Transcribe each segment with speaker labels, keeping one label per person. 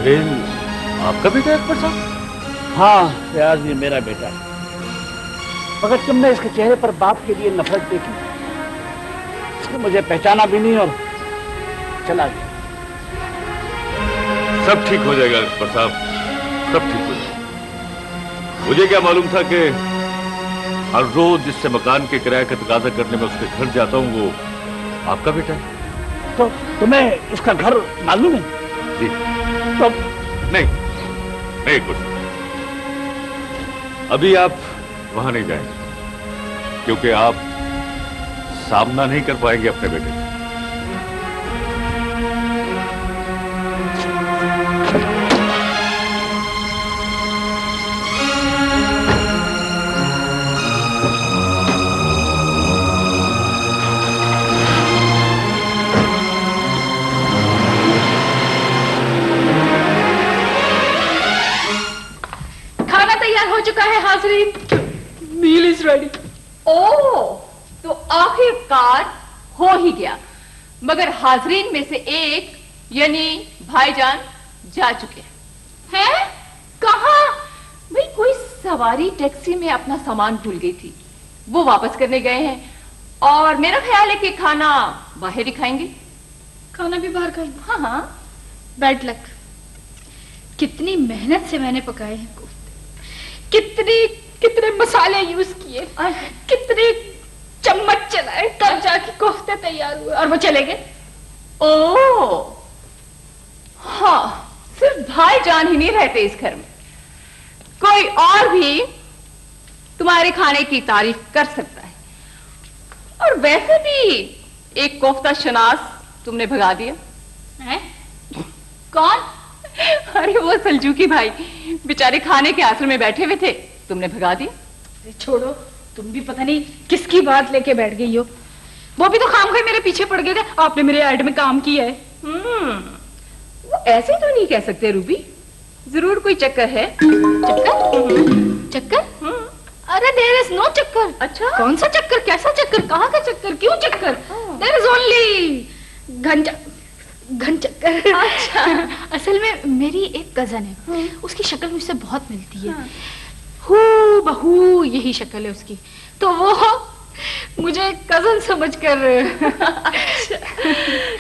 Speaker 1: हाजरीन आपका बेटा अकबर साहब?
Speaker 2: हाँ रियाज, ये मेरा बेटा है, मगर तुमने इसके चेहरे पर बाप के लिए नफरत देखी, इसने मुझे पहचाना भी नहीं और चला गया।
Speaker 1: सब ठीक हो जाएगा अकबर साहब, सब ठीक हो जाएगा। मुझे क्या मालूम था कि हर रोज जिससे मकान के किराए का तकाजा करने में उसके घर जाता हूँ वो आपका बेटा है।
Speaker 2: तो तुम्हें उसका घर मालूम है?
Speaker 1: जी।
Speaker 2: तो
Speaker 1: नहीं कुछ, अभी आप वहां नहीं जाएंगे क्योंकि आप सामना नहीं कर पाएंगे अपने बेटे से।
Speaker 3: Meal is ready. ओह, तो आखिरकार हो ही गया, मगर हाजरीन में से एक यानी भाईजान जा चुके हैं। कहाँ? भाई कोई सवारी टैक्सी में अपना सामान भूल गई थी, वो वापस करने गए हैं और मेरा ख्याल है कि खाना बाहर ही खाएंगे।
Speaker 4: खाना भी बाहर खाएंगे?
Speaker 3: हाँ हाँ।
Speaker 4: बैड लक, कितनी मेहनत से मैंने पकाए हैं कोफ्ते, कितने मसाले यूज किए, कितने चम्मच चलाए, तब जाके कोफ्ते तैयार हुए और वो चले गए।
Speaker 3: ओह हाँ, सिर्फ भाईजान ही नहीं रहते इस घर में, कोई और भी तुम्हारे खाने की तारीफ कर सकता है। और वैसे भी एक कोफ्ता शनास तुमने भगा दिया है। कौन? अरे वो सलजूकी भाई, बेचारे खाने के आश्रम में बैठे हुए थे, तुमने भगा दिया।
Speaker 4: छोड़ो, तुम भी पता नहीं किसकी बात लेके बैठ गई हो। वो भी तो खामखा मेरे पीछे पड़ गए थे, आपने मेरे ऐड में काम किया है।
Speaker 3: वो ऐसे तो नहीं कह सकते रूबी, जरूर कोई चक्कर है।
Speaker 4: चक्कर? अरे देयर इज नो चक्कर।
Speaker 3: अच्छा,
Speaker 4: कौन सा चक्कर? कैसा चक्कर? कहाँ का चक्कर? क्यों चक्कर? देयर इज ओनली घन चक्कर।
Speaker 3: अच्छा।
Speaker 4: असल में मेरी एक कजन है, उसकी शक्ल मुझसे बहुत मिलती है। हू बहू यही शक्ल है उसकी, तो वो मुझे कजन समझकर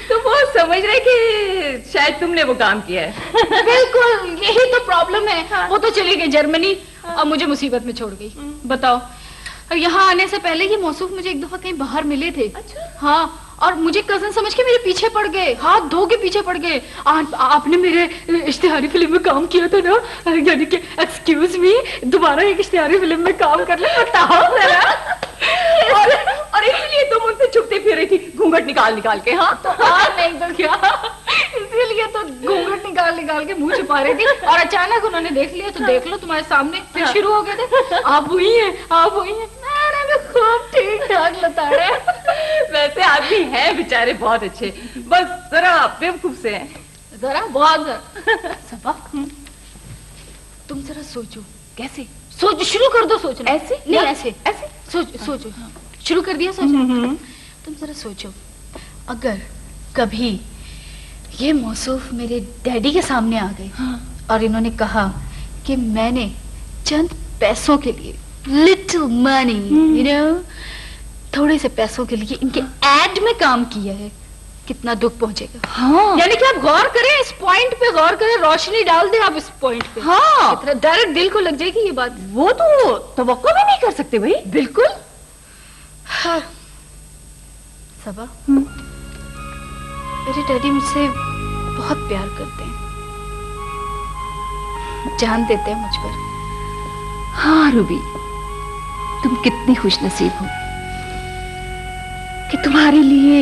Speaker 3: तो वो समझ रहे कि शायद तुमने वो काम किया है।
Speaker 4: बिल्कुल, यही तो प्रॉब्लम है। हाँ। वो तो चली गई जर्मनी और मुझे मुसीबत में छोड़ गई। बताओ, यहाँ आने से पहले ये मौसूफ मुझे एक दफा कहीं बाहर मिले थे।
Speaker 3: अच्छा।
Speaker 4: हाँ, और मुझे कजन समझ के मेरे पीछे पड़ गए, हाथ धो के पीछे पड़ गए। आपने मेरे इश्तिहारी फिल्म में काम किया था ना, यानी कि एक्सक्यूज मी, दोबारा एक इश्तिहारी फिल्म में काम कर ले, बताओ जरा।
Speaker 3: और इसलिए तुम उनसे छुपते फिर रही थी घूंघट निकाल के। हाँ
Speaker 4: तो और नहीं तो क्या, इसीलिए तो घूंघट निकाल के मुंह छुपा रही थी, और अचानक उन्होंने देख लिया तो देख लो तुम्हारे सामने फिर शुरू हो गए थे, आप वही हैं, आप वही हैं। खूब ठीक ठाक लता रहे।
Speaker 3: वैसे आदमी है बेचारे बहुत अच्छे, बस जरा बेवकूफ से हैं।
Speaker 4: जरा बहुत सबा, तुम जरा सोचो।
Speaker 3: कैसे?
Speaker 4: सोच, शुरू कर दो सोचना।
Speaker 3: ऐसे
Speaker 4: नहीं, ऐसे सोचो। शुरू कर दिया सोचना। तुम जरा सोचो, अगर कभी ये मौसूफ मेरे डैडी के सामने आ गए और इन्होंने कहा कि मैंने चंद पैसों के लिए, लिटिल मनी, यू नो, थोड़े से पैसों के लिए इनके एड में काम किया है, कितना दुख पहुंचेगा।
Speaker 3: हाँ।
Speaker 4: यानी कि आप गौर करें, इस पॉइंट पे गौर करें, रोशनी डाल दें आप इस पॉइंट पे।
Speaker 3: हाँ,
Speaker 4: इतना डायरेक्ट दिल को लग जाएगी ये बात।
Speaker 3: वो तो तवक्को भी नहीं कर सकते भाई।
Speaker 4: बिल्कुल। हाँ। सबा, मेरे डैडी मुझसे बहुत प्यार करते हैं, जान देते हैं मुझ पर।
Speaker 3: हाँ रूबी, तुम कितनी खुशनसीब हो कि तुम्हारे लिए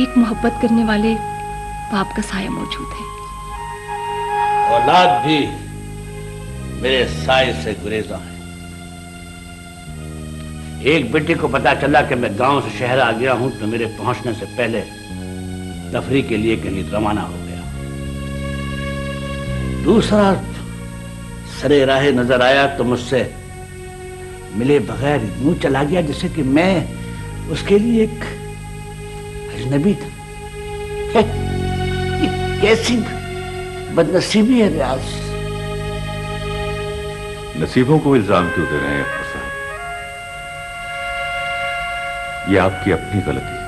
Speaker 3: एक मोहब्बत करने वाले बाप का साया मौजूद है।
Speaker 2: औलाद भी मेरे साए से गुरेजा है। एक बेटे को पता चला कि मैं गांव से शहर आ गया हूं तो मेरे पहुंचने से पहले तफरी के लिए कहीं रवाना हो गया। दूसरा सरे राहे नजर आया तो मुझसे मिले बगैर यूं चला गया जैसे कि मैं उसके लिए एक अजनबी था। कैसी बदनसीबी है रियाज।
Speaker 1: नसीबों को इल्जाम क्यों दे रहे हैं अख्तर साहब? ये आपकी अपनी गलती है।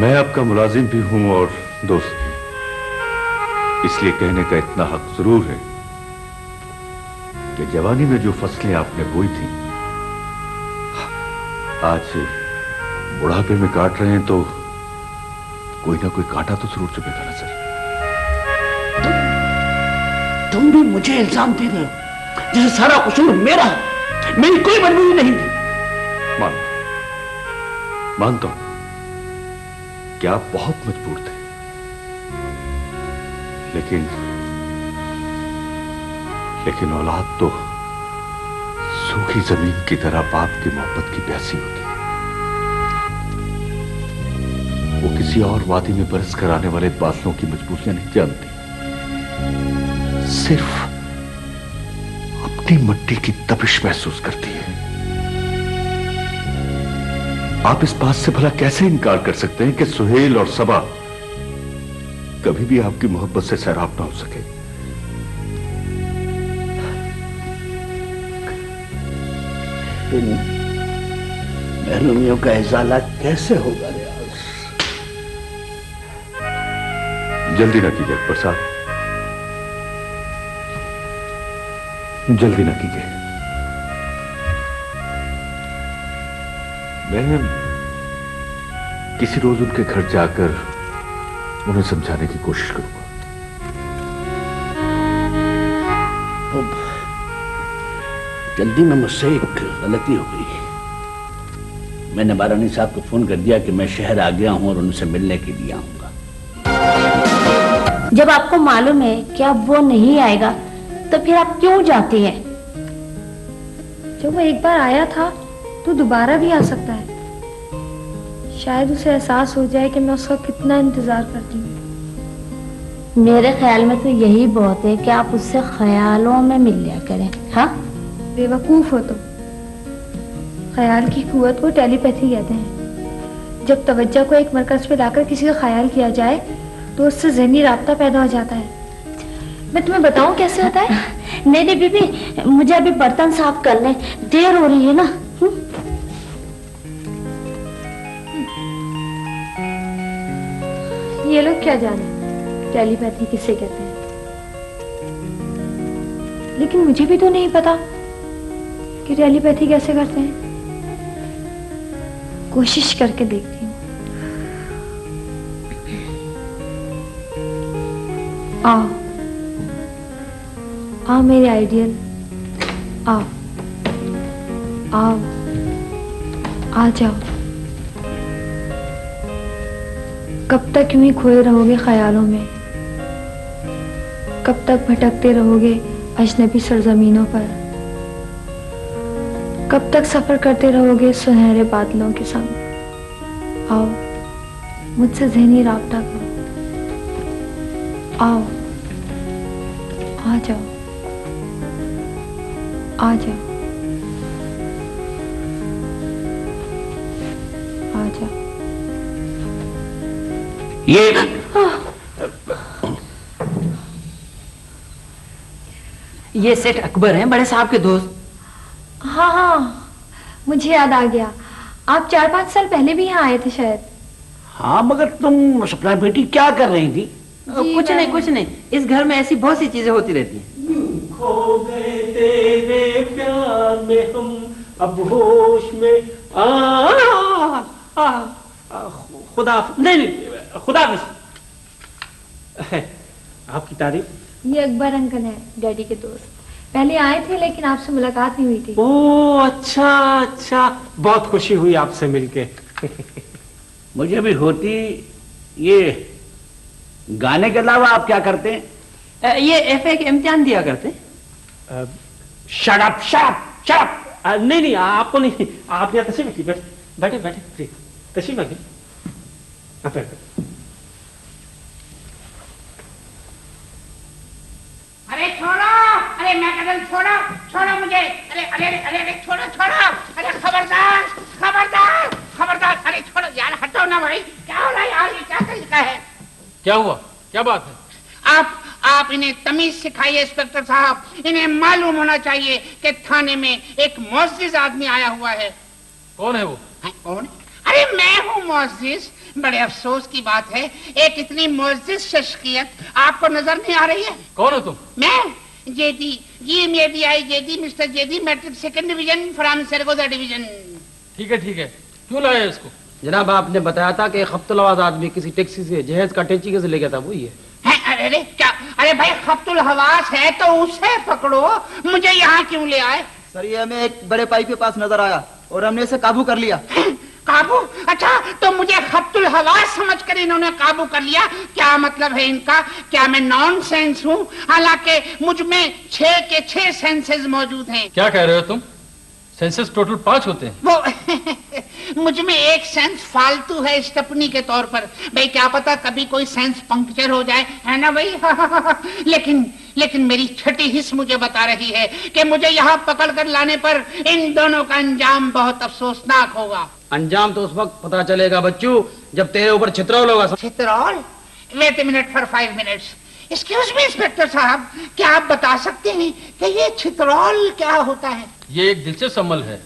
Speaker 1: मैं आपका मुलाजिम भी हूं और दोस्त भी, इसलिए कहने का इतना हक जरूर है कि जवानी में जो फसलें आपने बोई थी आज बुढ़ापे में काट रहे हैं, तो कोई ना कोई कांटा तो जरूर चुभेगा ना सर।
Speaker 2: तुम भी मुझे इल्जाम दे रहे हो जैसे सारा कसूर मेरा है। मेरी कोई मजबूरी नहीं थी।
Speaker 1: मानता हूं कि आप बहुत मजबूर थे, लेकिन औलाद तो सूखी जमीन की तरह बाप की मोहब्बत की प्यासी होती है। वो किसी और वादी में बरस कर आने वाले बादलों की मजबूरियां नहीं जानती, सिर्फ अपनी मिट्टी की तपिश महसूस करती है। आप इस बात से भला कैसे इनकार कर सकते हैं कि सुहेल और सबा कभी भी आपकी मोहब्बत से सैराब ना हो सके?
Speaker 2: इन महरूमियों का इजाला कैसे होगा रियाज?
Speaker 1: जल्दी ना कीजिए अकबर साहब, जल्दी ना कीजिए। मैं किसी रोज उनके घर जाकर उन्हें समझाने की कोशिश करूंगा।
Speaker 2: जल्दी में मुझसे एक गलती हो गई। मैंने बारानी साहब को फोन कर दिया कि मैं शहर आ गया हूं और उनसे मिलने के लिए आऊंगा।
Speaker 5: जब आपको मालूम है कि अब वो नहीं आएगा तो फिर आप क्यों जाती हैं?
Speaker 6: जब वो एक बार आया था तो दोबारा भी आ सकता है। शायद उसे एहसास हो जाए कि मैं उसका कितना इंतजार करती हूँ।
Speaker 5: मेरे ख्याल में तो यही बहुत है कि आप उससे ख्यालों में मिल लिया करें। हाँ,
Speaker 6: बेवकूफ हो तो। ख्याल की कुव्वत को टेलीपैथी कहते हैं। जब तवज्जो को एक मरकज पे लाकर किसी का ख्याल किया जाए तो उससे ज़हनी राब्ता पैदा हो जाता है। मैं तुम्हें बताऊं कैसे होता है?
Speaker 5: नहीं नहीं बीबी, मुझे अभी बर्तन साफ करने देर हो रही है ना।
Speaker 6: ये लोग क्या जाने टेलीपैथी किसे कहते हैं, लेकिन मुझे भी तो नहीं पता कि टेलीपैथी कैसे करते हैं। कोशिश करके देखती हूँ। आओ आओ मेरे आइडियल, आओ आओ आ जाओ। कब तक यूं ही खोए रहोगे ख्यालों में? कब तक भटकते रहोगे अजनबी सरजमीनों पर? कब तक सफर करते रहोगे सुनहरे बादलों के संग? आओ मुझसे ज़हनी राब्ता करो। आओ आ जाओ आ जाओ आ जाओ।
Speaker 7: ये सेठ अकबर हैं, बड़े साहब के दोस्त।
Speaker 6: हाँ हाँ, मुझे याद आ गया। आप 4-5 साल पहले भी यहाँ आए थे शायद।
Speaker 2: हाँ, मगर तुम सपना बेटी क्या कर रही थी?
Speaker 7: कुछ नहीं कुछ नहीं, इस घर में ऐसी बहुत सी चीजें होती रहती हैं।
Speaker 8: खो गए तेरे प्यार में हम, अब होश में खुदा नहीं खुदा आपकी तारीफ।
Speaker 6: ये अकबर अंकल है, डैडी के दोस्त। पहले आए थे लेकिन आपसे मुलाकात नहीं हुई थी।
Speaker 8: ओह अच्छा अच्छा, बहुत खुशी हुई आपसे मिलके।
Speaker 2: मुझे भी होती। ये गाने के अलावा आप क्या करते हैं?
Speaker 7: ये एफए के इम्तिहान दिया करते।
Speaker 8: शराब शराब शराब। नहीं नहीं, आपको नहीं, आप यहाँ तशरीफ रखिए, बैठे बैठे तशरीफ रखिए।
Speaker 9: अरे छोड़ो, अरे मैं कदम छोड़ो, छोड़ो मुझे, अरे अरे अरे अरे छोड़ो छोड़ो, अरे खबरदार खबरदार खबरदार, अरे छोड़ो यार, हटो ना भाई। क्या हो रहा है यार, ये क्या तरीका है?
Speaker 10: क्या हुआ, क्या बात है?
Speaker 9: आप इन्हें तमीज सिखाइए इंस्पेक्टर साहब। इन्हें मालूम होना चाहिए कि थाने में एक मुअज्जिज आदमी आया हुआ है।
Speaker 10: कौन है वो?
Speaker 9: कौन? अरे मैं हूँ मुअज्जिज। बड़े अफसोस की बात है, एक इतनी मुअज्जिज शख्सियत आपको नजर नहीं आ रही है।
Speaker 10: कौन हो तुम?
Speaker 9: मैं JD, GMADI JD, mister JD, matric second division from Sargodha division.
Speaker 10: ठीक है, क्यों लाया इसको?
Speaker 7: जनाब आपने बताया था कि खफ्तुल हवास आदमी किसी टैक्सी से जहेज का टेची कैसे ले गया था, वही है।
Speaker 9: अरे क्या? अरे भाई खफ्तुल हवास है तो उसे पकड़ो, मुझे यहाँ क्यों ले आए?
Speaker 11: सर ये हमें एक बड़े पाइप के पास नजर आया और हमने इसे काबू कर लिया।
Speaker 9: काबू? अच्छा, तो मुझे खफ्तुल हवास समझकर इन्होंने काबू कर लिया। क्या मतलब है इनका? क्या मैं नॉन सेंस हूँ? हालांकि मुझ में 6 के 6 सेंसेस मौजूद हैं।
Speaker 10: क्या कह रहे हो तुम? सेंसेस टोटल 5 होते हैं।
Speaker 9: वो मुझ में एक सेंस फालतू है स्टपनी के तौर पर। भाई क्या पता कभी कोई सेंस पंक्चर हो जाए, है ना भाई? लेकिन मेरी छठी हिस्स मुझे बता रही है कि मुझे यहाँ पकड़ कर लाने पर इन दोनों का अंजाम बहुत अफसोसनाक होगा।
Speaker 7: अंजाम तो उस वक्त पता चलेगा बच्चू जब तेरे ऊपर छितरौल होगा।
Speaker 9: छितरौल? Wait a minute for 5 minutes. Excuse me inspector साहब, क्या आप बता सकते हैं कि ये छितरौल क्या होता है?
Speaker 10: ये एक दिलचस्प अमल है।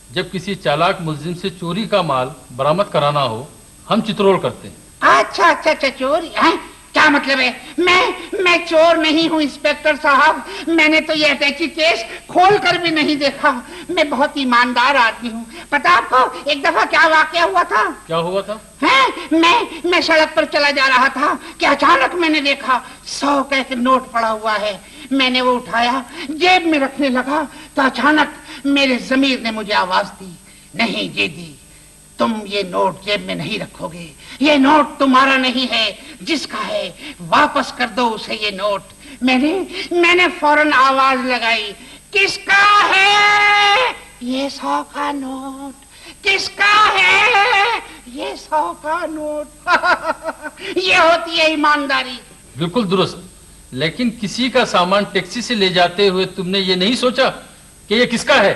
Speaker 10: जब किसी चालाक मुलजिम से चोरी का माल बरामद कराना हो, हम चितरोल करते हैं।
Speaker 9: अच्छा, चोरी है? क्या मतलब है? मैं चोर नहीं हूँ इंस्पेक्टर साहब। मैंने तो यह अटैची केस खोल कर भी नहीं देखा। मैं बहुत ईमानदार आदमी हूँ। पता आपको एक दफा क्या वाकया हुआ था?
Speaker 10: क्या हुआ था?
Speaker 9: मैं सड़क पर चला जा रहा था कि अचानक मैंने देखा 100 का एक नोट पड़ा हुआ है। मैंने वो उठाया, जेब में रखने लगा तो अचानक मेरे ज़मीर ने मुझे आवाज दी, नहीं जेदी, तुम ये नोट जेब में नहीं रखोगे। ये नोट तुम्हारा नहीं है, जिसका है वापस कर दो उसे ये नोट। मैंने फौरन आवाज लगाई, किसका है ये 100 का नोट? किसका है ये 100 का नोट? ये होती है ईमानदारी।
Speaker 10: बिल्कुल दुरुस्त। लेकिन किसी का सामान टैक्सी से ले जाते हुए तुमने ये नहीं सोचा कि ये किसका है?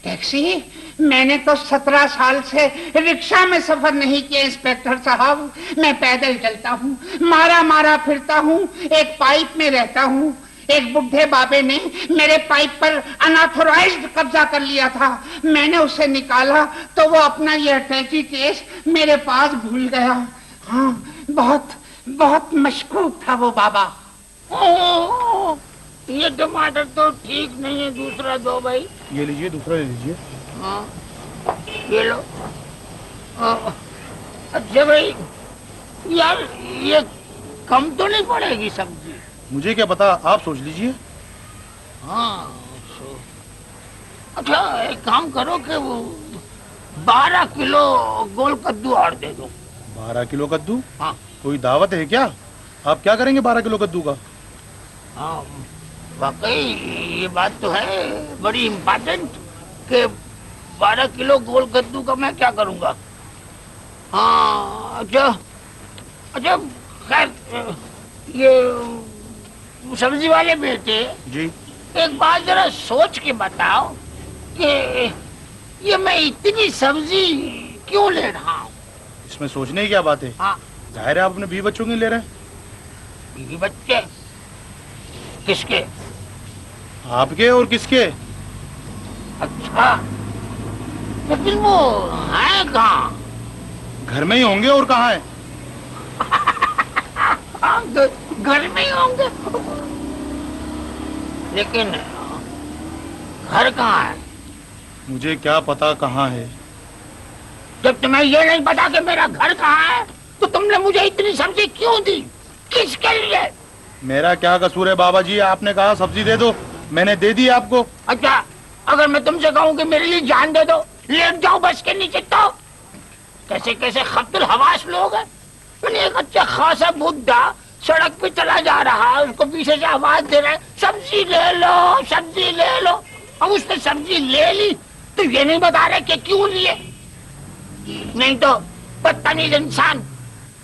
Speaker 9: टैक्सी? मैंने तो 17 साल से रिक्शा में सफर नहीं किया इंस्पेक्टर साहब। मैं पैदल चलता हूँ, मारा फिरता हूँ, एक पाइप में रहता हूँ। एक बुढ़े बाबे ने मेरे पाइप पर अनऑथराइज्ड कब्जा कर लिया था। मैंने उसे निकाला तो वो अपना ये अटैची केस मेरे पास भूल गया। हाँ, बहुत मशकूक था वो बाबा। ये टमाटर तो ठीक नहीं है, दूसरा दो भाई।
Speaker 12: ये लीजिए, दूसरा ले लीजिए।
Speaker 9: हाँ, ये लो। अच्छा भाई, यार ये कम तो नहीं पड़ेगी सब्जी?
Speaker 12: मुझे क्या पता, आप सोच लीजिए।
Speaker 9: हाँ, अच्छा एक काम करो कि वो 12 किलो गोल कद्दू और दे दो।
Speaker 12: 12 किलो कद्दू?
Speaker 9: हाँ।
Speaker 12: कोई दावत है क्या? आप क्या करेंगे 12 किलो कद्दू का?
Speaker 9: हाँ, वाकई ये बात तो है बड़ी इम्पोर्टेंट कि 12 किलो गोल कद्दू का मैं क्या करूंगा। हाँ, अच्छा खैर, ये सब्जी वाले बेटे
Speaker 12: जी,
Speaker 9: एक बात जरा सोच के बताओ कि ये मैं इतनी सब्जी क्यों ले रहा हूँ?
Speaker 12: इसमें सोचने की क्या बात है?
Speaker 9: हाँ,
Speaker 12: जाहिर है आप अपने बीवी बच्चों के लिए ले रहे हैं।
Speaker 9: बीवी बच्चे? किसके?
Speaker 12: आपके और किसके?
Speaker 9: अच्छा, लेकिन वो है कहाँ?
Speaker 12: घर में ही होंगे, और कहाँ है?
Speaker 9: घर में ही होंगे, लेकिन घर कहाँ है?
Speaker 12: मुझे क्या पता कहाँ है।
Speaker 9: जब तुम्हें ये नहीं पता कि मेरा घर कहाँ है तो तुमने मुझे इतनी सब्जी क्यों दी? किसके लिए?
Speaker 12: मेरा क्या कसूर है बाबा जी? आपने कहा सब्जी दे दो, मैंने दे दी आपको।
Speaker 9: अच्छा, अगर मैं तुमसे कहूँ कि मेरे लिए जान दे दो, लेट जाओ बस के नीचे, तो कैसे कैसे खफ्तुल हवास लोग हैं। मैंने एक अच्छा खासा बुड्ढा सड़क पे चला जा रहा है, उसको पीछे से आवाज दे रहा है, सब्जी ले लो, सब्जी ले लो। अब उसने सब्जी ले ली तो ये नहीं बता रहे कि क्यों लिए। नहीं तो बदतमीज इंसान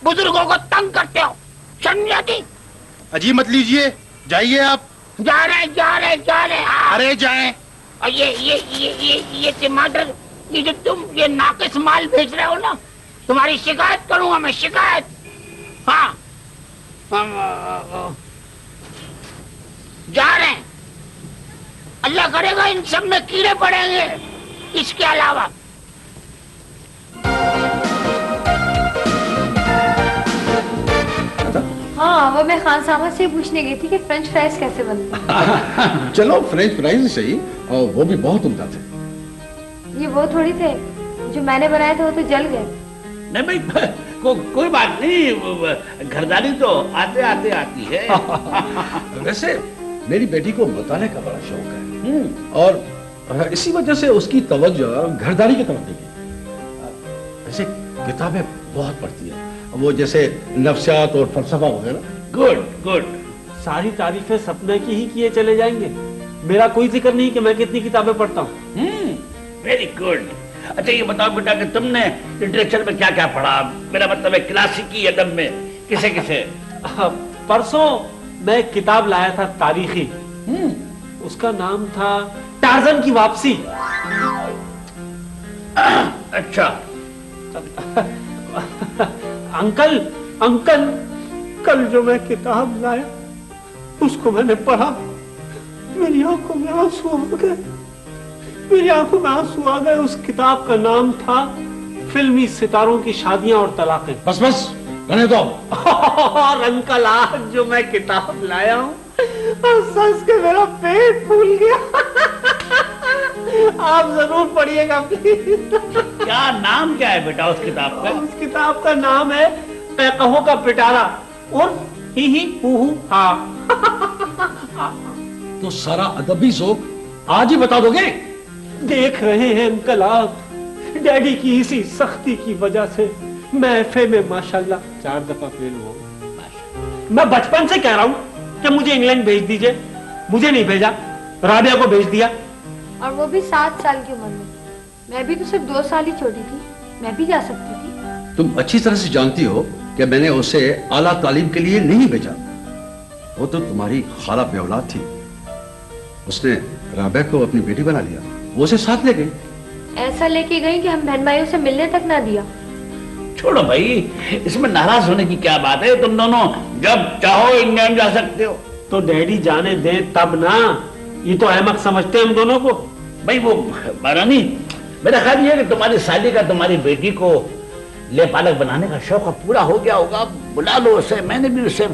Speaker 9: बुजुर्गों को तंग करते हो, समझ आती?
Speaker 12: अजी मत लीजिए, जाइए आप।
Speaker 9: जा रहे।
Speaker 12: अरे जाएं।
Speaker 9: और ये टमाटर, ये जो तुम ये नाकिस माल भेज रहे हो ना, तुम्हारी शिकायत करूंगा मैं, शिकायत। हाँ, जा रहे हैं। अल्लाह करेगा इन सब में कीड़े पड़ेंगे, इसके अलावा।
Speaker 6: हाँ, वो मैं खान साहब से पूछने गई थी कि फ्रेंच फ्राइज कैसे बनते हैं।
Speaker 13: चलो फ्रेंच फ्राइज सही, और वो भी बहुत उम्दा थे।
Speaker 6: ये वो थोड़ी थे, जो मैंने बनाए थे वो तो जल गए।
Speaker 2: नहीं भाई, कोई बात नहीं, घरदारी तो आते आते आती है।
Speaker 13: वैसे मेरी बेटी को मताने का बड़ा शौक है, और इसी वजह से उसकी तवज्जो घरदारी की तरफ देगी। वैसे किताबें बहुत पढ़ती है, वो जैसे नफ्सियात और फलसफा वगैरह।
Speaker 2: Good good.
Speaker 8: सारी तारीफें सपने की ही किए चले जाएंगे, मेरा कोई जिक्र नहीं कि मैं कितनी किताबें पढ़ता हूँ।
Speaker 2: Very good. अच्छा ये बताओ बेटा कि तुमने लिटरेचर में क्या क्या पढ़ा? मेरा मतलब है क्लासिकी अदब में किसे किसे?
Speaker 8: परसों मैं एक किताब लाया था तारीखी, उसका नाम था टार्जन की वापसी।
Speaker 2: अच्छा।
Speaker 8: अंकल कल जो मैं किताब लाया उसको मैंने पढ़ा, मेरी आंखों में आंसू आ गए, मेरी आंखों में आंसू आ गए। उस किताब का नाम था फिल्मी सितारों की शादियां और तलाकें।
Speaker 13: बस रहने दो।
Speaker 8: और अंकल आज जो मैं किताब लाया हूँ सच के मेरा पेट फूल गया। आप जरूर पढ़िएगा प्लीज।
Speaker 2: क्या नाम क्या है बेटा उस किताब का?
Speaker 8: उस किताब का नाम है कहो का पिटारा और ही हू हा।
Speaker 13: तो सारा अदबी ज़ोक आज ही बता दोगे?
Speaker 8: देख रहे हैं अंकल आप, डैडी की इसी सख्ती की वजह से मैं एफए में माशाल्लाह 4 दफा फेल हुआ। मैं बचपन से कह रहा हूँ कि मुझे इंग्लैंड भेज दीजिए, मुझे नहीं भेजा, राबिया को भेज दिया।
Speaker 6: और वो भी 7 साल की उम्र में। मैं भी तो सिर्फ 2 साल ही छोटी थी, मैं भी जा सकती थी।
Speaker 13: तुम अच्छी तरह से जानती हो कि मैंने उसे आला तालीम के लिए नहीं भेजा। वो तो तुम्हारी खाला पे औलाद थी, उसने राबिया को अपनी बेटी बना लिया, वो उसे साथ ले गई।
Speaker 6: ऐसा लेके गई कि हम बहन भाइयों से मिलने तक ना दिया।
Speaker 2: छोड़ो भाई, इसमें नाराज होने की क्या बात है? तुम दोनों जब चाहो इंग्लैंड जा सकते हो।
Speaker 8: तो डैडी जाने दे तब ना, ये तो अहमक समझते हैं हम दोनों को।
Speaker 2: भाई वो महारानी, मेरा ख्याल ये है कि तुम्हारी साली का तुम्हारी बेटी को ले पालक बनाने का शौक पूरा हो गया होगा। बुला लो उसे, मैंने भी उसे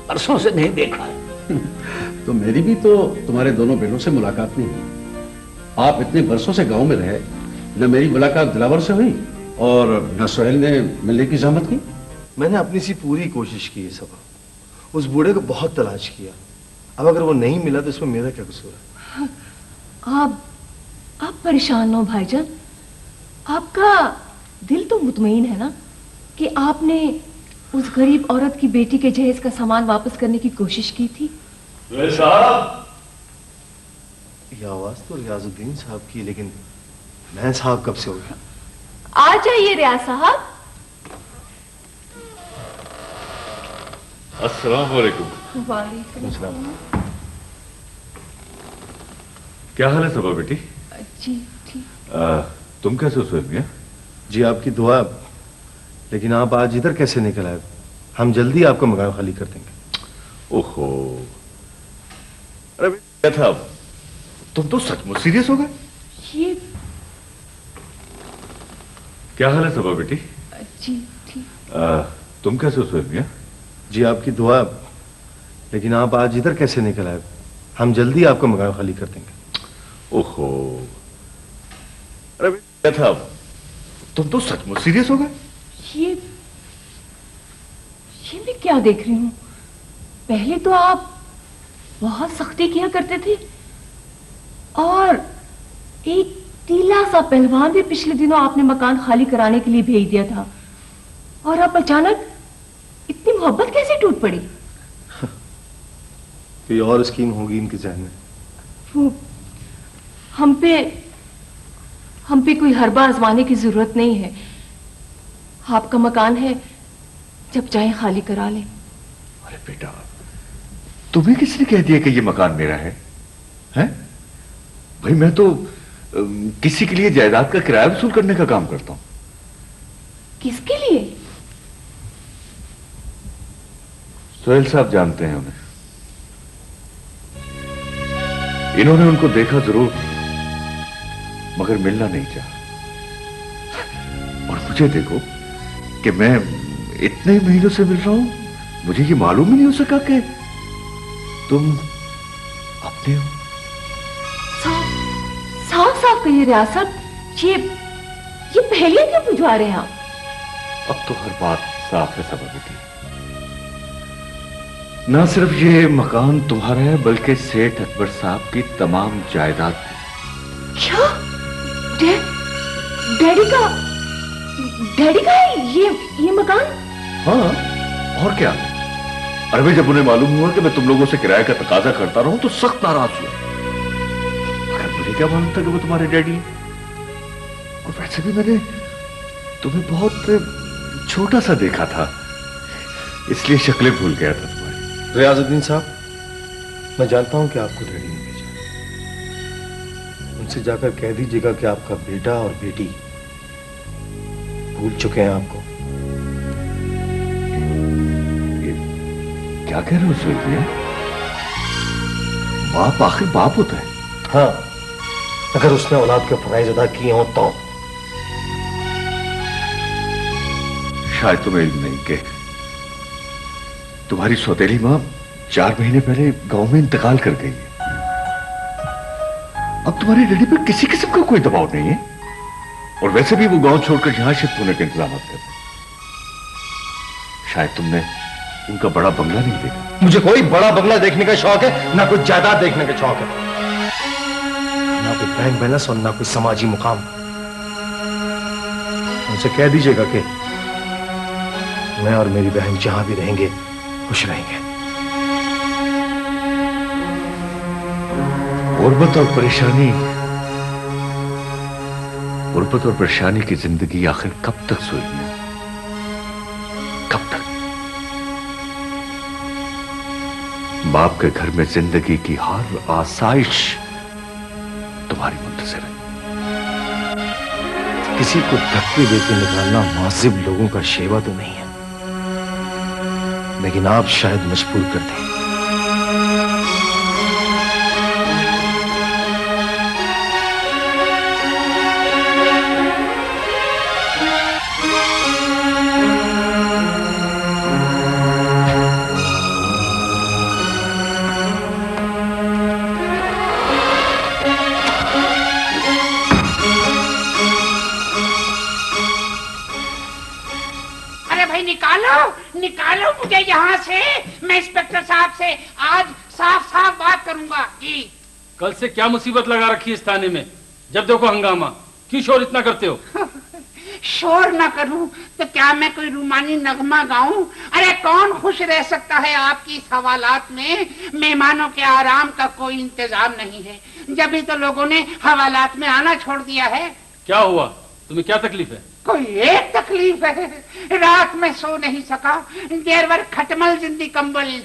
Speaker 2: परसों से नहीं देखा है।
Speaker 13: तो मेरी भी तो तुम्हारे दोनों बेटों से मुलाकात नहीं हुई। आप इतने बरसों से गांव में रहे, न मेरी मुलाकात दिलावर से हुई और न सोहेल ने मिलने की जहमत की।
Speaker 14: मैंने अपनी सी पूरी कोशिश की है सब, उस बूढ़े को बहुत तलाश किया। अब अगर वो नहीं मिला तो इसमें मेरा क्या कसूर है?
Speaker 15: आप परेशान हो भाईजान, आपका दिल तो मुतमईन है ना कि आपने उस गरीब औरत की बेटी के जहेज का सामान वापस करने की कोशिश की थी।
Speaker 14: साहब, ये आवाज तो रियाजुद्दीन साहब की, लेकिन मैं साहब कब से हो गया?
Speaker 15: आ जाइए रियाज साहब।
Speaker 1: अस्सलाम वालेकुम।
Speaker 15: वालेकुम अस्सलाम।
Speaker 1: क्या हाल है सबा बेटी?
Speaker 15: जी ठीक।
Speaker 1: तुम कैसे हो सोहेल मियां?
Speaker 14: जी आपकी दुआ, लेकिन आप आज इधर कैसे निकल आए? हम जल्दी आपका मकान खाली कर देंगे।
Speaker 1: ओहो, अरे क्या था, तुम तो सचमुच सीरियस हो गए?
Speaker 15: ये
Speaker 1: क्या हाल है सबा बेटी?
Speaker 15: जी ठीक।
Speaker 1: तुम कैसे हो सोहेल मियां?
Speaker 14: जी आपकी दुआ, लेकिन आप आज इधर कैसे निकल आए? हम जल्दी आपका मकान खाली कर देंगे।
Speaker 1: ओहो, अरे क्या था, तुम तो सचमुच सीरियस हो गए?
Speaker 15: ये मैं क्या देख रही हूँ? पहले तो आप बहुत सख्ती किया करते थे और एक टीला सा पहलवान भी पिछले दिनों आपने मकान खाली कराने के लिए भेज दिया था, और अब अचानक इतनी मोहब्बत कैसे टूट पड़ी?
Speaker 14: कोई और स्कीम होगी इनके जहन में।
Speaker 15: वो हम पे कोई हरबा आजमाने की जरूरत नहीं है। आपका मकान है, जब चाहे खाली करा लें।
Speaker 1: अरे बेटा, तुम्हें किसने कह दिया कि ये मकान मेरा है? हैं? भाई मैं तो किसी के लिए जायदाद का किराया वसूल करने का काम करता हूं।
Speaker 15: किसके लिए?
Speaker 1: सोहेल साहब जानते हैं उन्हें। इन्होंने उनको देखा जरूर, मगर मिलना नहीं चाहा। और मुझे देखो कि मैं इतने महीनों से मिल रहा हूं, मुझे ये मालूम ही नहीं हो सका कि तुम अपने हो।
Speaker 15: साफ साफ कहिए रियासत, ये पहेलियां क्यों बुझवा रहे हैं आप?
Speaker 1: अब तो हर बात साफ है सब बेटी। ना सिर्फ ये मकान तुम्हारा है, बल्कि सेठ अकबर साहब की तमाम जायदाद भी।
Speaker 15: क्या? डैडी का है ये मकान?
Speaker 1: हाँ, और क्या। अरे भाई, जब उन्हें मालूम हुआ कि मैं तुम लोगों से किराए का तकाजा करता रहूं तो सख्त नाराज हुआ। मगर मुझे क्या मालूम था कि वो तुम्हारे डैडी हैं। और वैसे भी मैंने तुम्हें बहुत छोटा सा देखा था, इसलिए शक्लें भूल गया था तुम्हारी।
Speaker 14: रियाजुद्दीन साहब, मैं जानता हूं कि आपको डैडी ने भेजा। उनसे जाकर कह दीजिएगा कि आपका बेटा और बेटी भूल चुके हैं आपको।
Speaker 1: क्या कह रहे हो सुहेल भैया? बाप आखिर बाप होता है।
Speaker 14: हाँ, अगर उसने औलाद के फराइज अदा किए हो तो।
Speaker 1: शायद तुम्हें इल्म नहीं कि तुम्हारी सौतेली मां 4 महीने पहले गांव में इंतकाल कर गई है। अब तुम्हारे डैडी पर किसी किस्म का कोई दबाव नहीं है, और वैसे भी वो गांव छोड़कर यहां शिफ्ट होने के इंतजाम कर रहे। शायद तुमने उनका बड़ा बंगला नहीं देखा।
Speaker 14: मुझे कोई बड़ा बंगला देखने का शौक है, ना कोई जायदाद देखने का शौक है, ना कोई बैंक बैलेंस और ना कोई समाजी मुकाम। उनसे कह दीजिएगा कि मैं और मेरी बहन जहां भी रहेंगे खुश रहेंगे।
Speaker 1: गुर्बत और परेशानी की जिंदगी आखिर कब तक सोएगी? कब तक? बाप के घर में जिंदगी की हर आसाइश तुम्हारी मुंतज़िर है।
Speaker 14: किसी को धक्के देके निकालना मुअज़्ज़िब लोगों का शेवा तो नहीं है, लेकिन आप शायद मजबूर कर दें।
Speaker 9: निकालो मुझे यहाँ से। मैं इंस्पेक्टर साहब से आज साफ साफ बात करूंगा। जी।
Speaker 10: कल से क्या मुसीबत लगा रखी है इस थाने में? जब देखो हंगामा। क्यों शोर इतना करते हो?
Speaker 9: शोर ना करूं तो क्या मैं कोई रूमानी नगमा गाऊं? अरे कौन खुश रह सकता है आपकी इस हवालात में? मेहमानों के आराम का कोई इंतजाम नहीं है, जब भी तो लोगों ने हवालात में आना छोड़ दिया है।
Speaker 10: क्या हुआ? तुम्हें क्या तकलीफ है?
Speaker 9: कोई एक तकलीफ है, रात में सो नहीं सका, देर भर खटमल जिंदी कंबल।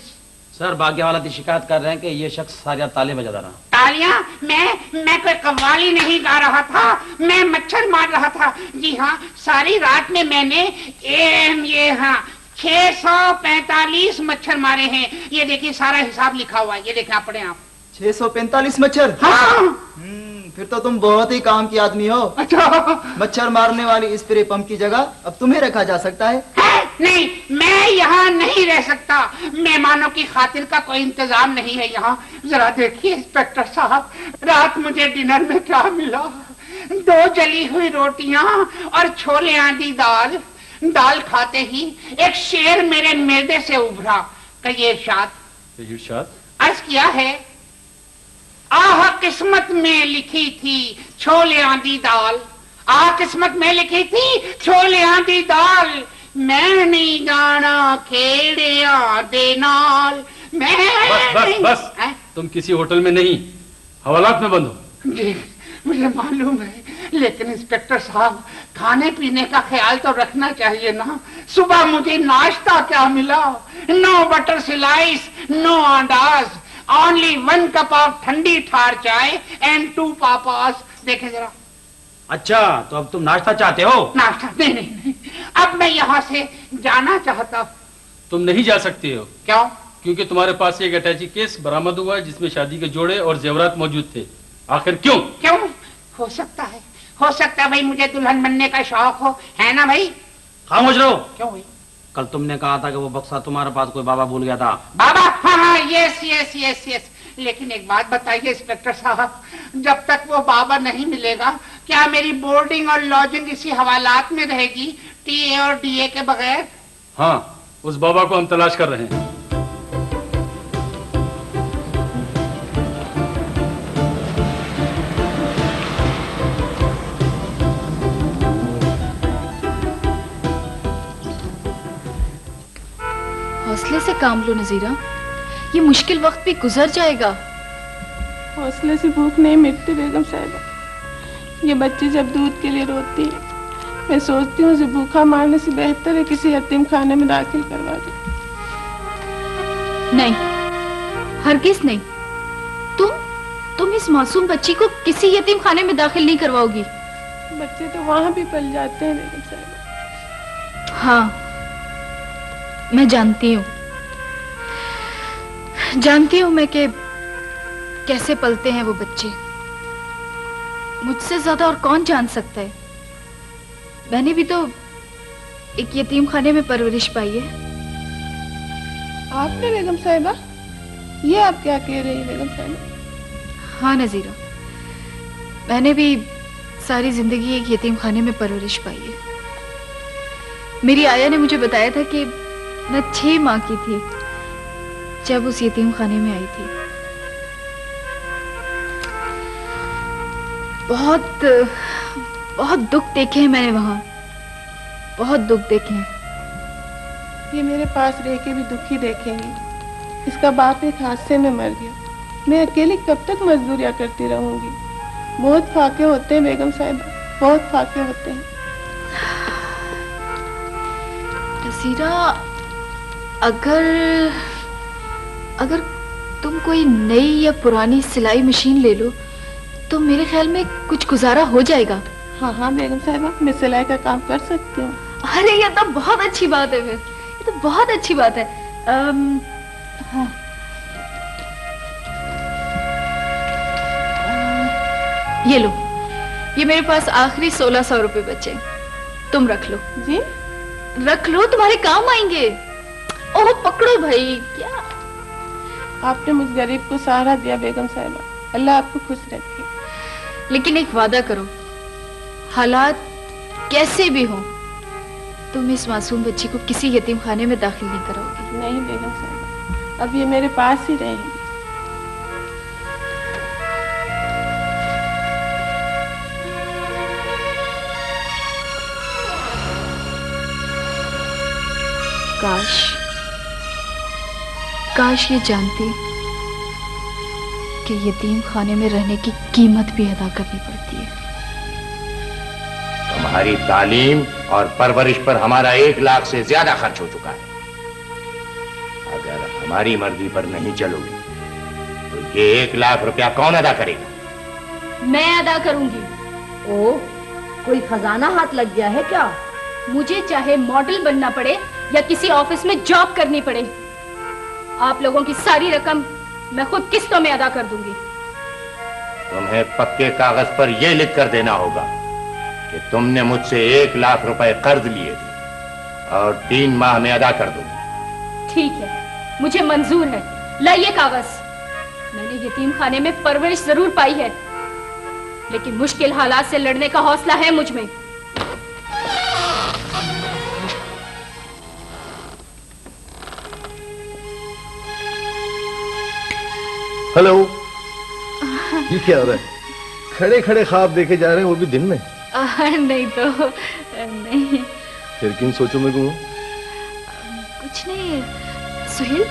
Speaker 7: सर बागिया वाला की शिकायत कर रहे हैं कि ये शख्स सारिया ताले बजा रहा।
Speaker 9: तालियां? मैं कोई कव्वाली नहीं गा रहा था, मैं मच्छर मार रहा था। जी हाँ, सारी रात में मैंने ये हाँ 645 मच्छर मारे हैं। ये देखिए सारा हिसाब लिखा हुआ है, ये देखिए अपने आप।
Speaker 11: 645 मच्छर?
Speaker 9: हाँ।
Speaker 11: फिर तो तुम बहुत ही काम की आदमी हो।
Speaker 9: अच्छा।
Speaker 11: मच्छर मारने वाली स्प्रे पंप की जगह अब तुम्हें रखा जा सकता है।
Speaker 9: नहीं, मैं यहाँ नहीं रह सकता। मेहमानों की खातिर का कोई इंतजाम नहीं है यहाँ। जरा देखिए इंस्पेक्टर साहब, रात मुझे डिनर में क्या मिला? 2 जली हुई रोटियां और छोले आंधी दाल। दाल खाते ही एक शेर मेरे मेदे से उभरा। कहिए इरशाद। अर्ज किया है, आह किस्मत में लिखी थी छोले आंधी दाल। आह किस्मत में लिखी थी छोले आंधी दाल। मैं नहीं जाना खेड़िया दे नाल।
Speaker 10: बस। तुम किसी होटल में नहीं, हवालात में बंद हो।
Speaker 9: जी मुझे मालूम है, लेकिन इंस्पेक्टर साहब खाने पीने का ख्याल तो रखना चाहिए ना। सुबह मुझे नाश्ता क्या मिला? 9 बटर स्लाइस, 9 अंडाज, ओनली 1 कप ऑफ ठंडी ठार चाय एंड 2 पापास। देखे जरा।
Speaker 7: अच्छा, तो अब तुम नाश्ता चाहते हो?
Speaker 9: नाश्ता? नहीं। अब मैं यहाँ से जाना चाहता हूँ।
Speaker 10: तुम नहीं जा सकती हो।
Speaker 9: क्यों?
Speaker 10: क्योंकि तुम्हारे पास एक अटैची केस बरामद हुआ है जिसमें शादी के जोड़े और जेवरात मौजूद थे। आखिर क्यों?
Speaker 9: क्यों? हो सकता है भाई मुझे दुल्हन बनने का शौक हो, है ना भाई?
Speaker 7: खामोश रहो।
Speaker 9: क्यों भाई?
Speaker 7: कल तुमने कहा था कि वो बक्सा तुम्हारे पास कोई बाबा भूल गया था।
Speaker 9: बाबा? हाँ, यस यस यस यस। लेकिन एक बात बताइए इंस्पेक्टर साहब, जब तक वो बाबा नहीं मिलेगा क्या मेरी बोर्डिंग और लॉजिंग इसी हवालात में रहेगी, टीए और डीए के बगैर?
Speaker 10: हाँ, उस बाबा को हम तलाश कर रहे हैं।
Speaker 4: हौसले से काम लो नजीरा, ये मुश्किल वक्त भी गुजर जाएगा।
Speaker 15: हौसले से भूख नहीं मिटती बेगम साहिबा। ये बच्ची जब दूध के लिए रोती है, मैं सोचती हूँ उसे भूखा मारने से बेहतर है किसी यतीम खाने में दाखिल करवा दूं।
Speaker 4: नहीं, हरगिज नहीं। तुम इस मासूम बच्ची को किसी यतीम खाने में दाखिल नहीं करवाओगी।
Speaker 15: बच्चे तो वहां भी पल जाते हैं बेगम साहिबा।
Speaker 4: हाँ, मैं जानती हूँ मैं कि कैसे पलते हैं वो बच्चे। मुझसे ज्यादा और कौन जान सकता है। मैंने भी तो एक यतीम खाने में परवरिश पाई है।
Speaker 15: आपने बेगम साहिबा? ये आप क्या कह रही हैं बेगम साहिबा?
Speaker 4: हाँ नजीरा, मैंने भी सारी जिंदगी एक यतीम खाने में परवरिश पाई है। मेरी आया ने मुझे बताया था कि मैं 6 माह की थी जब उस यतीम खाने में आई थी। बहुत दुख देखे हैं मैंने वहां, बहुत दुख देखे हैं।
Speaker 15: ये मेरे पास रह के भी दुखी देखेंगी। इसका बाप एक हादसे में मर गया। मैं अकेली कब तक मजदूरियां करती रहूंगी? बहुत फाके होते हैं बेगम साहिबा, बहुत फाके होते हैं।
Speaker 4: नसीरा, अगर तुम कोई नई या पुरानी सिलाई मशीन ले लो तो मेरे ख्याल में कुछ गुजारा हो जाएगा।
Speaker 15: हाँ बेगम साहिबा, मैं सिलाई का काम कर सकती हूँ।
Speaker 4: अरे ये तो बहुत अच्छी बात है। फिर ये तो बहुत अच्छी बात है। हाँ। ये लो, ये मेरे पास आखिरी 1600 रुपए बचे, तुम रख लो।
Speaker 15: जी
Speaker 4: रख लो, तुम्हारे काम आएंगे। ओह पकड़ो भाई। क्या
Speaker 15: आपने मुझ गरीब को सहारा दिया बेगम साहिबा, अल्लाह आपको खुश रखे।
Speaker 4: लेकिन एक वादा करो, हालात कैसे भी हो तुम इस मासूम बच्ची को किसी यतीम खाने में दाखिल नहीं कराओगी।
Speaker 15: नहीं बेगम साहिबा, अब ये मेरे पास ही रहेंगी।
Speaker 4: काश ये जानती कि यतीम खाने में रहने की कीमत भी अदा करनी पड़ती है।
Speaker 16: तुम्हारी तालीम और परवरिश पर हमारा 1 लाख से ज्यादा खर्च हो चुका है। अगर हमारी मर्जी पर नहीं चलोगी तो ये 1 लाख रुपया कौन अदा करेगा?
Speaker 4: मैं अदा करूंगी।
Speaker 5: ओह, कोई खजाना हाथ लग गया है क्या?
Speaker 4: मुझे चाहे मॉडल बनना पड़े या किसी ऑफिस में जॉब करनी पड़े, आप लोगों की सारी रकम मैं खुद किस्तों में अदा कर दूंगी।
Speaker 16: तुम्हें पक्के कागज पर यह लिख कर देना होगा कि तुमने मुझसे 1 लाख रुपए कर्ज लिए थे और 3 माह में अदा कर दूंगी।
Speaker 4: ठीक है, मुझे मंजूर है। लाइए कागज। मैंने यतीम खाने में परवरिश जरूर पाई है, लेकिन मुश्किल हालात से लड़ने का हौसला है मुझ में।
Speaker 14: हेलो, ये क्या हो रहा है? खड़े खड़े ख्वाब देखे जा रहे हैं, वो भी दिन में?
Speaker 4: नहीं तो नहीं।
Speaker 14: फिर किन सोचों में घूमो?
Speaker 4: कुछ नहीं सुहेल,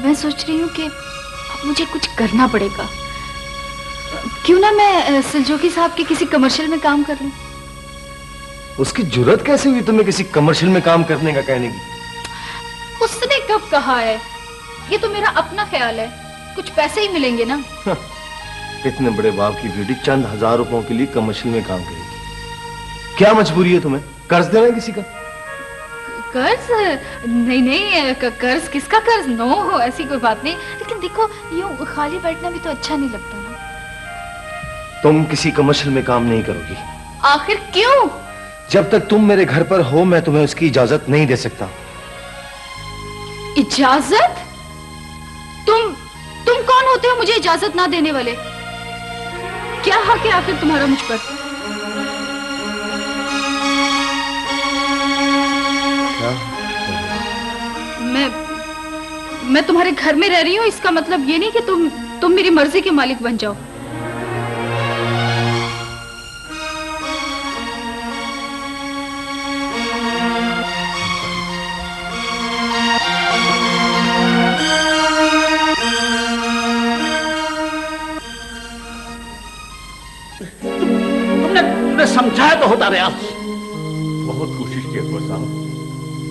Speaker 4: मैं सोच रही हूँ कि अब मुझे कुछ करना पड़ेगा। क्यों ना मैं सिलजोकी साहब के किसी कमर्शियल में काम कर लूं।
Speaker 14: उसकी जुर्रत कैसे हुई तुम्हें किसी कमर्शियल में काम करने का कहने की?
Speaker 4: उसने कब कहा है? ये तो मेरा अपना ख्याल है, कुछ पैसे ही मिलेंगे ना।
Speaker 14: इतने बड़े बाप की बेटी चंद हजार रुपयों के लिए कमर्शियल में काम करेगी? क्या मजबूरी है तुम्हें? कर्ज देना है किसी का?
Speaker 4: कर्ज? नहीं नहीं, कर्ज किसका कर्ज? नो, ऐसी कोई बात नहीं। लेकिन देखो, यूं खाली बैठना भी तो अच्छा नहीं लगता ना।
Speaker 14: तुम किसी कमर्शियल में काम नहीं करोगी।
Speaker 4: आखिर क्यों?
Speaker 14: जब तक तुम मेरे घर पर हो मैं तुम्हें उसकी इजाजत नहीं दे सकता।
Speaker 4: इजाजत? तुम कौन होते हो मुझे इजाजत ना देने वाले? क्या हक है आखिर तुम्हारा मुझ पर?
Speaker 14: क्या?
Speaker 4: मैं तुम्हारे घर में रह रही हूँ, इसका मतलब ये नहीं कि तुम मेरी मर्जी के मालिक बन जाओ।
Speaker 2: तुमने समझाया तो होता रियाज।
Speaker 1: बहुत कोशिश की अकबर साहब,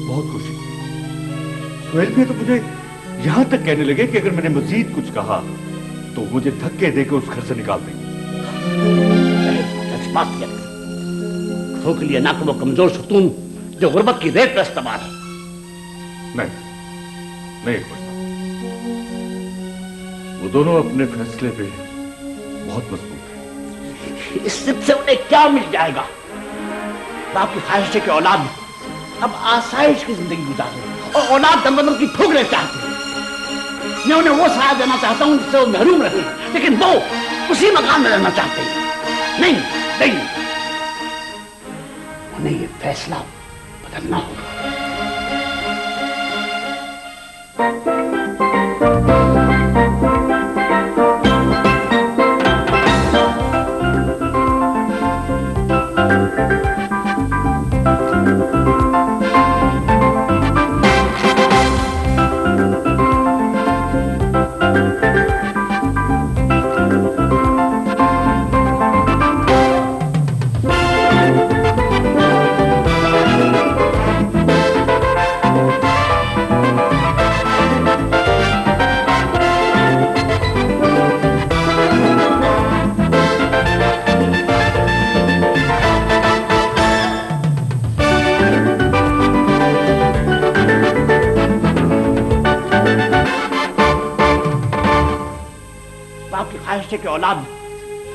Speaker 1: बहुत कोशिश की। सुहेल भी तो मुझे यहां तक कहने लगे कि अगर मैंने मजीद कुछ कहा तो मुझे धक्के देकर उस घर से निकाल देंगे।
Speaker 2: के लिए ना वो कमजोर सुतून जो गुर्बत की रेत पर इस्तेमाल है।
Speaker 1: नहीं अकबर साहब, वो दोनों अपने फैसले पे बहुत मजबूत है।
Speaker 2: इस से उन्हें क्या मिल जाएगा? बाप की ख्वाहिश है कि औलाद अब आसाइश की जिंदगी गुजारे और औलाद दमबंदों की ठोकरें चाहती है। मैं उन्हें वो सहारा देना चाहता हूं जिससे वो महरूम रहे, लेकिन वो उसी मकान में रहना चाहते हैं। नहीं, उन्हें ये फैसला बदलना होगा। कि औलाद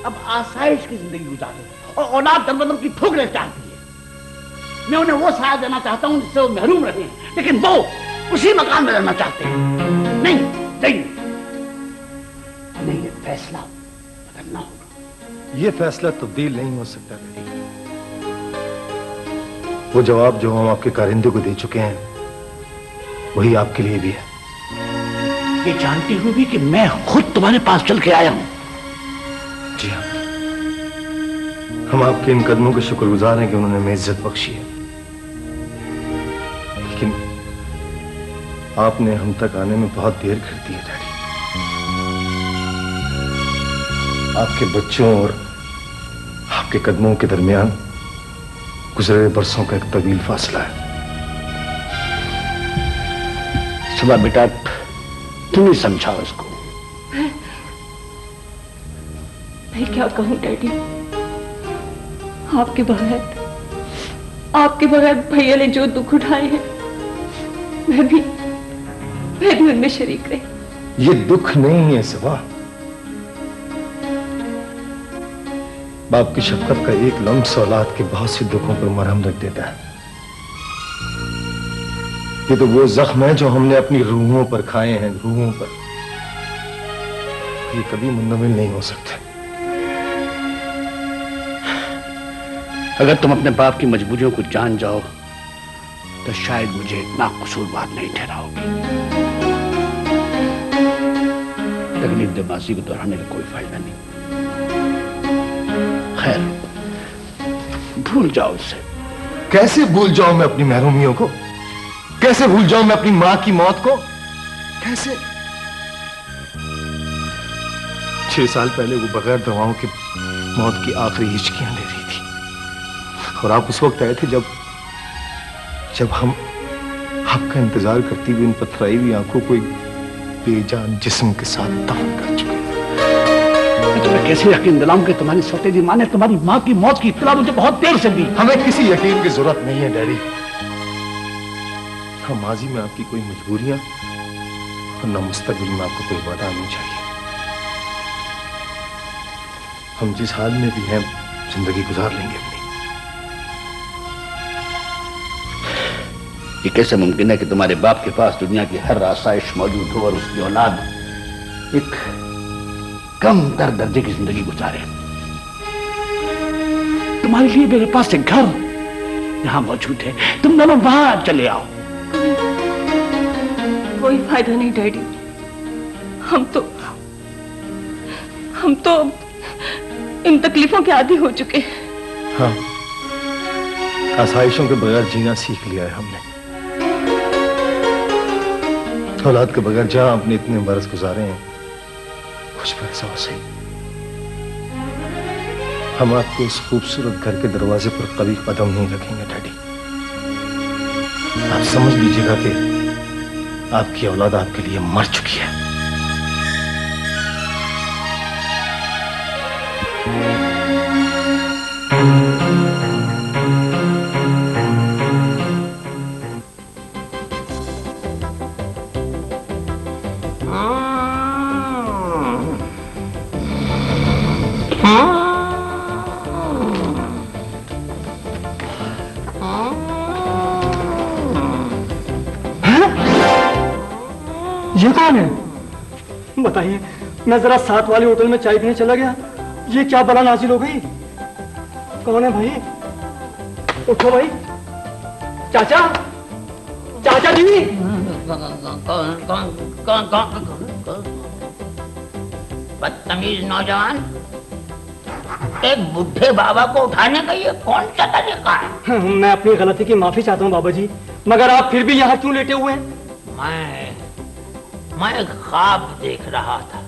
Speaker 2: अब आसाइश की जिंदगी गुजारे और औलाद दमबंदों की ठोकरें चाहती है। मैं उन्हें वो सहारा देना चाहता हूं जिससे वो महरूम रहे, लेकिन वो उसी मकान में रहना चाहते हैं। नहीं, ये फैसला बदलना होगा।
Speaker 14: ये फैसला तब्दील नहीं हो सकता बेटी। वो जवाब जो हम आपके कारिंदे को दे चुके हैं वही आपके लिए भी है।
Speaker 2: ये जानती हुई भी कि मैं खुद तुम्हारे पास चल के आया हूं।
Speaker 14: जी हाँ, हम आपके इन कदमों के शुक्रगुजार हैं कि उन्होंने हमें इज्जत बख्शी है, लेकिन आपने हम तक आने में बहुत देर कर दी है डैडी। आपके बच्चों और आपके कदमों के दरमियान गुजरे बरसों का एक तवील फासला है।
Speaker 2: सुबह बेटा तुम ही समझाओ इसको।
Speaker 15: मैं क्या कहूं डैडी, आपके बगैर भैया ने जो दुख उठाए हैं मैं भी उनमें शरीक रही।
Speaker 14: ये दुख नहीं है सिवा, बाप की शफकत का एक लम्स औलाद के बहुत से दुखों पर मरहम रख देता है। ये तो वो जख्म है जो हमने अपनी रूहों पर खाए हैं, रूहों पर। ये कभी मुंतमिल नहीं हो सकते।
Speaker 2: अगर तुम अपने बाप की मजबूरियों को जान जाओ तो शायद मुझे इतना कसूरवार नहीं ठहराओगे। तकलीफ दिमागी को दोहराने का कोई फायदा नहीं। खैर, भूल जाओ इसे।
Speaker 14: कैसे भूल जाऊं मैं अपनी महरूमियों को? कैसे भूल जाऊं मैं अपनी मां की मौत को? कैसे? 6 साल पहले वो बगैर दवाओं की मौत की आखिरी हिचकियां ले रही थी और आप उस वक्त आए थे जब हम आपका इंतजार करती हुई इन पथराई हुई आंखों को एक बेजान जिस्म के साथ दफन कर चुके थे।
Speaker 2: तुम्हें कैसे यकीन दिलाऊं कि तुम्हारी सौतेली मां ने तुम्हारी मां की मौत की इत्तला मुझे बहुत देर से दी।
Speaker 14: हमें किसी यकीन की जरूरत नहीं है डैडी। न माजी में आपकी कोई मजबूरियां और न मुस्तकबिल में आपको कोई वादा नहीं चाहिए। हम जिस हाल में भी हैं जिंदगी गुजार लेंगे अपनी।
Speaker 2: ये कैसे मुमकिन है कि तुम्हारे बाप के पास दुनिया की हर आसाइश मौजूद हो और उसकी औलाद एक कम तर दर्जे की जिंदगी गुजारे? तुम्हारे लिए मेरे पास एक घर यहां मौजूद है, तुम दोनों वहां चले आओ।
Speaker 15: कोई फायदा नहीं डैडी, हम तो इन तकलीफों के आदी हो चुके हैं।
Speaker 14: हाँ, आसाइशों के बगैर जीना सीख लिया है हमने। औलाद के बगैर जहां आपने इतने बरस गुजारे हैं, कुछ बरसों से हम आपको इस खूबसूरत घर के दरवाजे पर कभी कदम नहीं रखेंगे डैडी। आप समझ लीजिएगा कि आपकी औलाद आपके लिए मर चुकी है।
Speaker 8: ये कौन है? बताइए, मैं जरा साथ वाले होटल में चाय पीने चला गया, ये क्या बला नाजिल हो गई? कौन है भाई? उठो भाई। चाचा, चाचा जी।
Speaker 9: बदतमीज नौजवान, एक बुढ़े बाबा को उठाने का ये कौन सा तरीका है?
Speaker 8: मैं अपनी गलती की माफी चाहता हूँ बाबा जी, मगर आप फिर भी यहाँ क्यों लेटे हुए हैं?
Speaker 9: मैं ख्वाब देख रहा था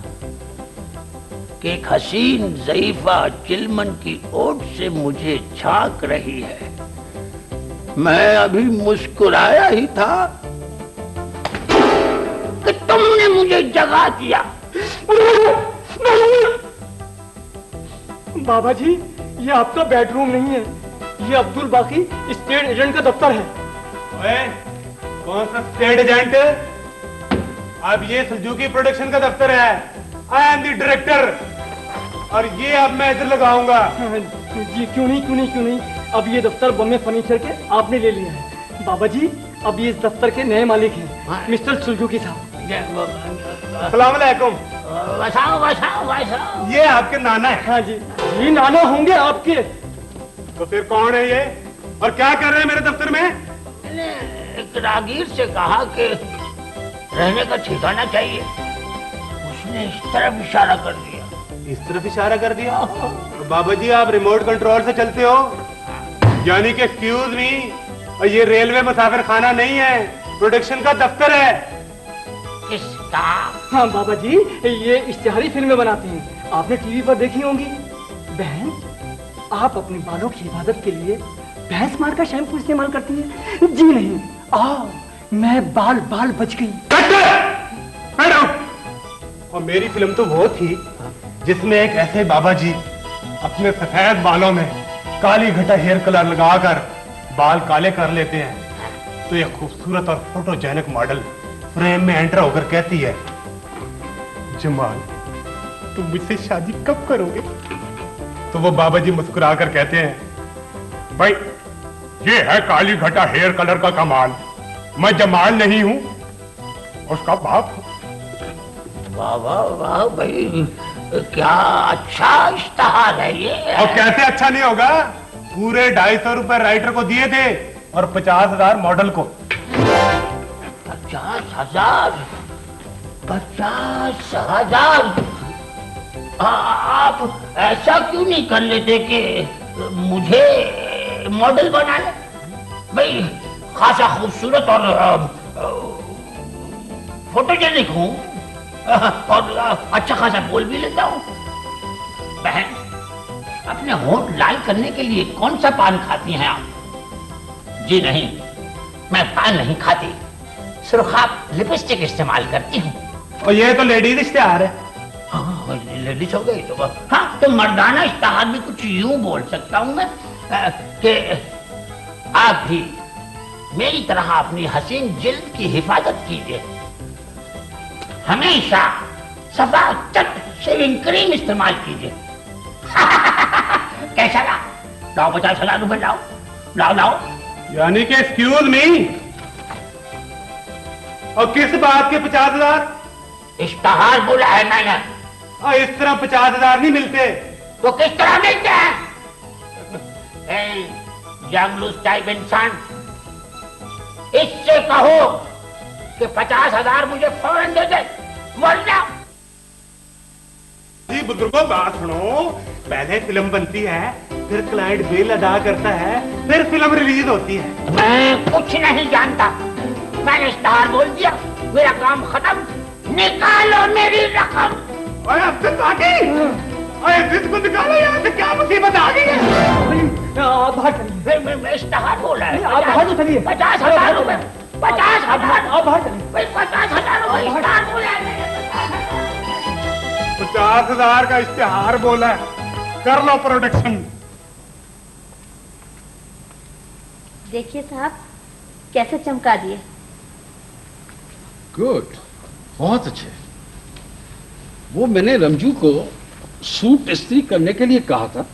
Speaker 9: कि एक हसीन ज़ईफा चिलमन की ओट से मुझे झांक रही है। मैं अभी मुस्कुराया ही था कि तुमने मुझे जगा दिया।
Speaker 8: बाबा जी, ये आपका बेडरूम नहीं है, ये अब्दुल बाकी स्टेट एजेंट का दफ्तर है।
Speaker 12: ओए, कौन सा स्टेट एजेंट? अब ये सुजुकी प्रोडक्शन का दफ्तर है। आई एम द डायरेक्टर और ये अब मैं इधर लगाऊंगा।
Speaker 8: जी क्यों नहीं, अब ये दफ्तर बम्बे फर्नीचर के आपने ले लिया है। बाबा जी, अब ये इस दफ्तर के नए मालिक हैं, मिस्टर सुजुकी साहब।
Speaker 12: अस्सलाम वालेकुम। ये आपके नाना है?
Speaker 8: हाँ जी, ये नाना होंगे आपके।
Speaker 12: तो फिर कौन है ये और क्या कर रहे हैं मेरे दफ्तर में?
Speaker 9: मैंने एक राहगीर से कहा कि रहने का ठिकाना चाहिए, उसने इस तरफ इशारा कर दिया।
Speaker 12: इस तरफ इशारा कर दिया? तो बाबा जी, आप रिमोट कंट्रोल से चलते हो? यानी कि एक्सक्यूज मी, और ये रेलवे मुसाफिर खाना नहीं है, प्रोडक्शन का दफ्तर है।
Speaker 9: किसका?
Speaker 8: हाँ बाबा जी, ये इश्तिहारी फिल्में बनाती हैं, आपने टीवी पर देखी होंगी। बहन, आप अपने बालों की हिफाजत के लिए भैंस मार का शैम्पू इस्तेमाल करती हैं? जी नहीं, मैं बाल बच गई।
Speaker 12: और मेरी फिल्म तो वो थी जिसमें एक ऐसे बाबा जी अपने सफेद बालों में काली घटा हेयर कलर लगाकर बाल काले कर लेते हैं, तो एक खूबसूरत और फोटोजेनिक मॉडल फ्रेम में एंटर होकर कहती है, जमाल तुम मुझसे शादी कब करोगे? तो वो बाबा जी मुस्कुरा कर कहते हैं, भाई ये है काली घटा हेयर कलर का कमाल, मैं जमाल नहीं हूं, उसका बाप।
Speaker 9: वाह वाह वाह भाई, क्या अच्छा इश्तिहार है ये।
Speaker 12: और कैसे अच्छा नहीं होगा? पूरे 250 रुपए राइटर को दिए थे और 50,000 मॉडल को।
Speaker 9: 50,000? 50,000? आप ऐसा क्यों नहीं कर लेते कि मुझे मॉडल बना ले? भाई खासा खूबसूरत और फोटोजेनिक हूँ और अच्छा खासा बोल भी लेता हूँ। बहन, अपने होंठ लाल करने के लिए कौन सा पान खाती हैं आप? जी नहीं, मैं पान नहीं खाती, सिर्फ आप लिपस्टिक इस्तेमाल करती हूँ।
Speaker 12: और ये तो लेडीज इश्तिहार है।
Speaker 9: हाँ, लेडीज हो गई तो हाँ, तो मर्दाना इश्तिहार भी कुछ यूं बोल सकता हूँ मैं कि आप भी
Speaker 2: मेरी तरह अपनी हसीन जिल्द की हिफाजत कीजिए। हमेशा सफा चट शेविंग क्रीम इस्तेमाल कीजिए। कैसा रहा? लाओ 50,000 रुपए, लाओ लाओ लाओ।
Speaker 12: यानी कि एक्सक्यूज मी, और किस बात के 50,000?
Speaker 2: इश्तहार बोला है मैंने।
Speaker 12: और इस तरह 50,000 नहीं मिलते।
Speaker 2: तो किस तरह मिलते हैं? जंगलूस टाइप इंसान, इससे कहो कि 50,000 मुझे फौरन दे दे, वरना।
Speaker 12: जी बुजुर्गों, बात सुनो। पहले फिल्म बनती है, फिर क्लाइंट बिल अदा करता है, फिर फिल्म रिलीज होती है।
Speaker 2: मैं कुछ नहीं जानता, मैंने इश्तहार बोल दिया, मेरा काम खत्म। निकालो मेरी रकम।
Speaker 12: जिसको निकालो यहाँ से, क्या मुसीबत आ गई है?
Speaker 8: आप बाहर चलिए।
Speaker 2: मैं इश्तहार बोला है।
Speaker 8: आप बाहर तो चलिए।
Speaker 2: 50,000 रुपए, 50,000।
Speaker 8: आप बाहर चलिए।
Speaker 2: 50,000 रुपए इश्तहार बोला है।
Speaker 12: 50,000 का इश्तेहार बोला है, कर लो प्रोडक्शन।
Speaker 5: देखिए साहब कैसे चमका दिए।
Speaker 13: गुड, बहुत अच्छे। वो मैंने रमजू को सूट इस्त्री करने के लिए कहा था,